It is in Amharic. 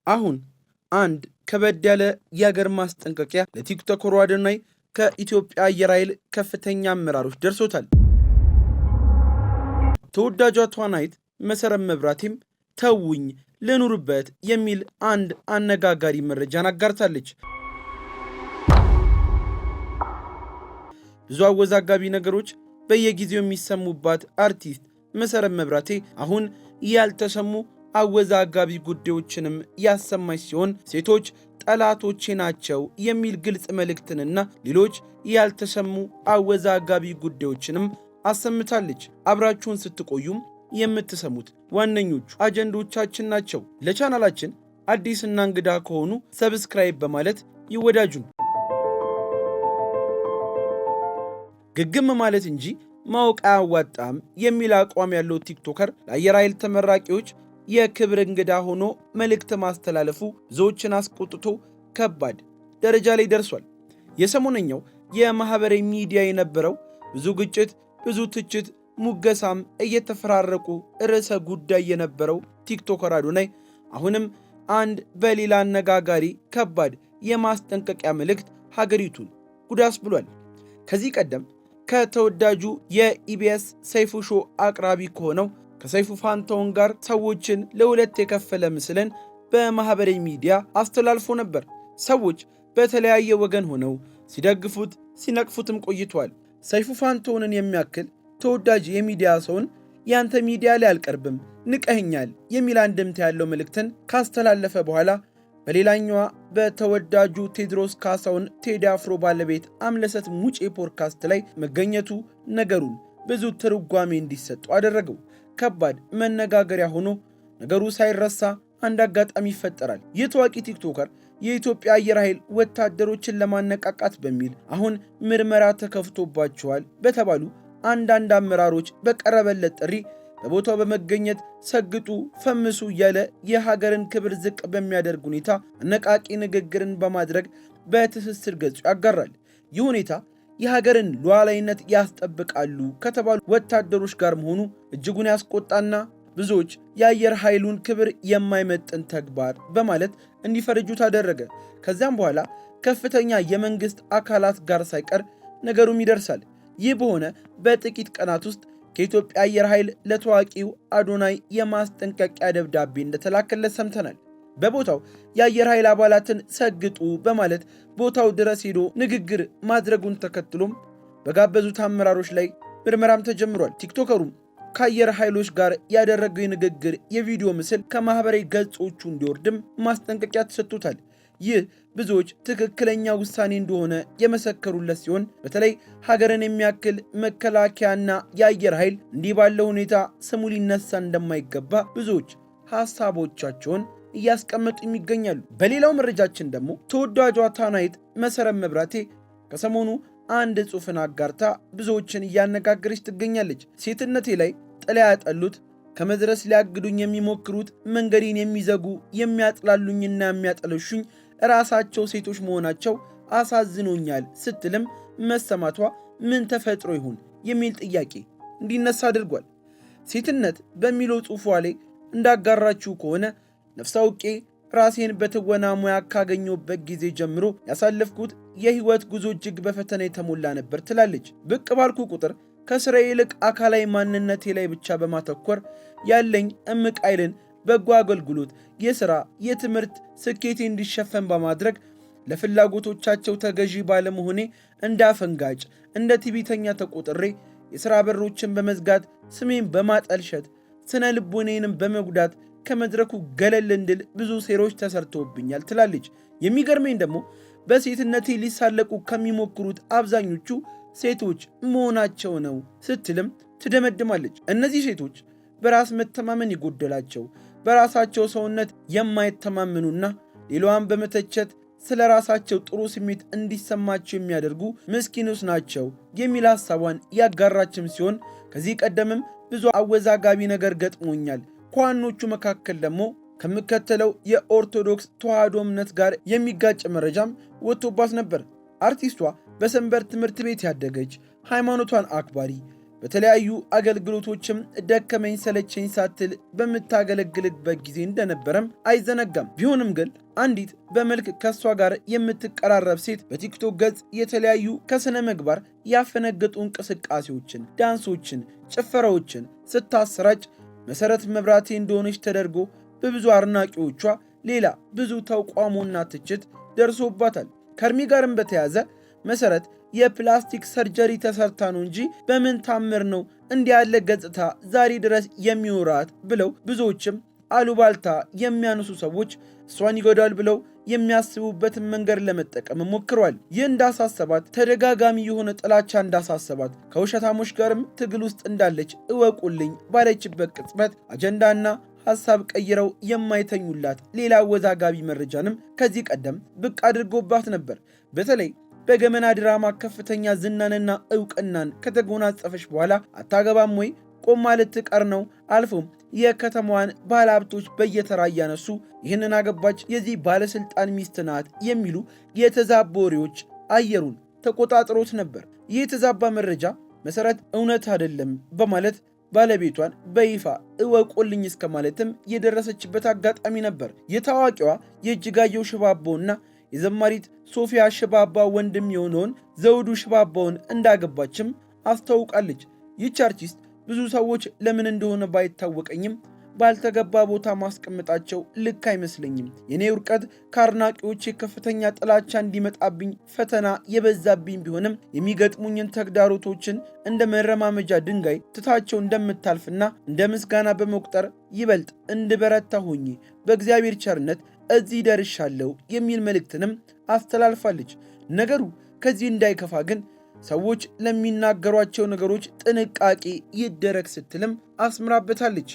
አሁን አንድ ከበድ ያለ የሀገር ማስጠንቀቂያ ለቲክቶከሩ አዶናይ ከኢትዮጵያ አየር ኃይል ከፍተኛ አመራሮች ደርሶታል። ተወዳጇ ተዋናይት መሰረት መብራቴም ተውኝ ልኑርበት የሚል አንድ አነጋጋሪ መረጃን አጋርታለች። ብዙ አወዛጋቢ ነገሮች በየጊዜው የሚሰሙባት አርቲስት መሰረት መብራቴ አሁን ያልተሰሙ አወዛጋቢ ጉዳዮችንም ያሰማች ሲሆን ሴቶች ጠላቶቼ ናቸው የሚል ግልጽ መልእክትንና ሌሎች ያልተሰሙ አወዛጋቢ ጉዳዮችንም አሰምታለች። አብራችሁን ስትቆዩም የምትሰሙት ዋነኞቹ አጀንዳዎቻችን ናቸው። ለቻናላችን አዲስና እንግዳ ከሆኑ ሰብስክራይብ በማለት ይወዳጁን። ግግም ማለት እንጂ ማወቅ አያዋጣም የሚል አቋም ያለው ቲክቶከር ለአየር ኃይል ተመራቂዎች የክብር እንግዳ ሆኖ መልእክት ማስተላለፉ ብዙዎችን አስቆጥቶ ከባድ ደረጃ ላይ ደርሷል። የሰሞነኛው የማህበራዊ ሚዲያ የነበረው ብዙ ግጭት፣ ብዙ ትችት፣ ሙገሳም እየተፈራረቁ ርዕሰ ጉዳይ የነበረው ቲክቶከር አዶናይ አሁንም አንድ በሌላ አነጋጋሪ ከባድ የማስጠንቀቂያ መልእክት ሀገሪቱን ጉዳስ ብሏል። ከዚህ ቀደም ከተወዳጁ የኢቢኤስ ሰይፉ ሾው አቅራቢ ከሆነው ከሰይፉ ፋንታሁን ጋር ሰዎችን ለሁለት የከፈለ ምስልን በማህበራዊ ሚዲያ አስተላልፎ ነበር። ሰዎች በተለያየ ወገን ሆነው ሲደግፉት ሲነቅፉትም ቆይተዋል። ሰይፉ ፋንታሁንን የሚያክል ተወዳጅ የሚዲያ ሰውን ያንተ ሚዲያ ላይ አልቀርብም ንቀኸኛል የሚል አንድምታ ያለው መልእክትን ካስተላለፈ በኋላ በሌላኛዋ በተወዳጁ ቴዎድሮስ ካሳሁን ቴዲ አፍሮ ባለቤት አምለሰት ሙጬ ፖድካስት ላይ መገኘቱ ነገሩን ብዙ ትርጓሜ እንዲሰጠው አደረገው። ከባድ መነጋገሪያ ሆኖ ነገሩ ሳይረሳ አንድ አጋጣሚ ይፈጠራል። ይህ ታዋቂ ቲክቶከር የኢትዮጵያ አየር ኃይል ወታደሮችን ለማነቃቃት በሚል አሁን ምርመራ ተከፍቶባቸዋል በተባሉ አንዳንድ አመራሮች በቀረበለት ጥሪ በቦታው በመገኘት ሰግጡ ፈምሱ እያለ የሀገርን ክብር ዝቅ በሚያደርግ ሁኔታ አነቃቂ ንግግርን በማድረግ በትስስር ገጹ ያጋራል። ይህ ሁኔታ የሀገርን ሉዓላዊነት ያስጠብቃሉ ከተባሉ ወታደሮች ጋር መሆኑ እጅጉን ያስቆጣና ብዙዎች የአየር ኃይሉን ክብር የማይመጥን ተግባር በማለት እንዲፈርጁት አደረገ። ከዚያም በኋላ ከፍተኛ የመንግስት አካላት ጋር ሳይቀር ነገሩም ይደርሳል። ይህ በሆነ በጥቂት ቀናት ውስጥ ከኢትዮጵያ አየር ኃይል ለታዋቂው አዶናይ የማስጠንቀቂያ ደብዳቤ እንደተላከለት ሰምተናል። በቦታው የአየር ኃይል አባላትን ሰግጡ በማለት ቦታው ድረስ ሄዶ ንግግር ማድረጉን ተከትሎም በጋበዙት አመራሮች ላይ ምርመራም ተጀምሯል። ቲክቶከሩም ከአየር ኃይሎች ጋር ያደረገው የንግግር የቪዲዮ ምስል ከማህበራዊ ገጾቹ እንዲወርድም ማስጠንቀቂያ ተሰጥቶታል። ይህ ብዙዎች ትክክለኛ ውሳኔ እንደሆነ የመሰከሩለት ሲሆን በተለይ ሀገርን የሚያክል መከላከያና የአየር ኃይል እንዲህ ባለው ሁኔታ ስሙ ሊነሳ እንደማይገባ ብዙዎች ሐሳቦቻቸውን እያስቀመጡ ይገኛሉ። በሌላው መረጃችን ደግሞ ተወዳጇ ተዋናይት መሰረት መብራቴ ከሰሞኑ አንድ ጽሑፍን አጋርታ ብዙዎችን እያነጋገረች ትገኛለች። ሴትነቴ ላይ ጥላ ያጠሉት ከመድረስ ሊያግዱኝ የሚሞክሩት መንገዴን የሚዘጉ የሚያጥላሉኝና የሚያጠለሹኝ ራሳቸው ሴቶች መሆናቸው አሳዝኖኛል ስትልም መሰማቷ ምን ተፈጥሮ ይሆን የሚል ጥያቄ እንዲነሳ አድርጓል። ሴትነት በሚለው ጽሑፏ ላይ እንዳጋራችው ከሆነ ነፍስ አውቄ ራሴን በትወና ሙያ ካገኘሁበት ጊዜ ጀምሮ ያሳለፍኩት የህይወት ጉዞ እጅግ በፈተና የተሞላ ነበር ትላለች። ብቅ ባልኩ ቁጥር ከስራዬ ይልቅ አካላዊ ማንነቴ ላይ ብቻ በማተኮር ያለኝ እምቅ ኃይልን በጎ አገልግሎት፣ የሥራ፣ የትምህርት ስኬቴ እንዲሸፈን በማድረግ ለፍላጎቶቻቸው ተገዢ ባለመሆኔ እንደ አፈንጋጭ እንደ ትዕቢተኛ ተቆጥሬ የሥራ በሮችን በመዝጋት ስሜን በማጠልሸት ስነ ልቦኔንም በመጉዳት ከመድረኩ ገለል እንድል ብዙ ሴሮች ተሰርተውብኛል ትላለች። የሚገርመኝ ደግሞ በሴትነቴ ሊሳለቁ ከሚሞክሩት አብዛኞቹ ሴቶች መሆናቸው ነው ስትልም ትደመድማለች። እነዚህ ሴቶች በራስ መተማመን የጎደላቸው፣ በራሳቸው ሰውነት የማይተማመኑና ሌላዋን በመተቸት ስለ ራሳቸው ጥሩ ስሜት እንዲሰማቸው የሚያደርጉ ምስኪኖች ናቸው የሚል ሐሳቧን ያጋራችም ሲሆን ከዚህ ቀደምም ብዙ አወዛጋቢ ነገር ገጥሞኛል፣ ከዋኖቹ መካከል ደግሞ ከምከተለው የኦርቶዶክስ ተዋሕዶ እምነት ጋር የሚጋጭ መረጃም ወጥቶባት ነበር። አርቲስቷ በሰንበት ትምህርት ቤት ያደገች፣ ሃይማኖቷን አክባሪ፣ በተለያዩ አገልግሎቶችም ደከመኝ ሰለቸኝ ሳትል በምታገለግልበት ጊዜ እንደነበረም አይዘነጋም። ቢሆንም ግን አንዲት በመልክ ከሷ ጋር የምትቀራረብ ሴት በቲክቶክ ገጽ የተለያዩ ከስነ ምግባር ያፈነገጡ እንቅስቃሴዎችን፣ ዳንሶችን፣ ጭፈራዎችን ስታሰራጭ መሰረት መብራቴ እንደሆነች ተደርጎ በብዙ አድናቂዎቿ ሌላ ብዙ ተቋሞና ትችት ደርሶባታል። ከእድሜ ጋርም በተያዘ መሰረት የፕላስቲክ ሰርጀሪ ተሰርታ ነው እንጂ በምን ታምር ነው እንዲህ ያለ ገጽታ ዛሬ ድረስ የሚኖራት ብለው ብዙዎችም አሉባልታ የሚያነሱ ሰዎች እሷን ይጎዳል ብለው የሚያስቡበትን መንገድ ለመጠቀም ሞክረዋል። ይህ እንዳሳሰባት፣ ተደጋጋሚ የሆነ ጥላቻ እንዳሳሰባት፣ ከውሸታሞች ጋርም ትግል ውስጥ እንዳለች እወቁልኝ ባለችበት ቅጽበት አጀንዳና ሐሳብ ቀይረው የማይተኙላት ሌላ አወዛጋቢ መረጃንም ከዚህ ቀደም ብቅ አድርጎባት ነበር። በተለይ በገመና ድራማ ከፍተኛ ዝናንና ዕውቅናን ከተጎናጸፈች በኋላ አታገባም ወይ? ቆማ ልትቀር ነው? አልፎም የከተማዋን ባለሀብቶች በየተራ እያነሱ ይህንን አገባች፣ የዚህ ባለስልጣን ሚስት ናት የሚሉ የተዛባ ወሬዎች አየሩን ተቆጣጥሮት ነበር። ይህ የተዛባ መረጃ መሰረት እውነት አይደለም በማለት ባለቤቷን በይፋ እወቁልኝ እስከ ማለትም የደረሰችበት አጋጣሚ ነበር። የታዋቂዋ የእጅጋየሁ ሽባባውና የዘማሪት ሶፊያ ሽባባ ወንድም የሆነውን ዘውዱ ሽባባውን እንዳገባችም አስታውቃለች። ይህች አርቲስት ብዙ ሰዎች ለምን እንደሆነ ባይታወቀኝም ባልተገባ ቦታ ማስቀመጣቸው ልክ አይመስለኝም። የኔ ውርቀት ከአድናቂዎቼ ከፍተኛ ጥላቻ እንዲመጣብኝ ፈተና የበዛብኝ ቢሆንም የሚገጥሙኝን ተግዳሮቶችን እንደ መረማመጃ ድንጋይ ትታቸው እንደምታልፍና እንደ ምስጋና በመቁጠር ይበልጥ እንድበረታ ሆኜ በእግዚአብሔር ቸርነት እዚህ ደርሻለሁ የሚል መልእክትንም አስተላልፋለች። ነገሩ ከዚህ እንዳይከፋ ግን ሰዎች ለሚናገሯቸው ነገሮች ጥንቃቄ ይደረግ ስትልም አስምራበታለች።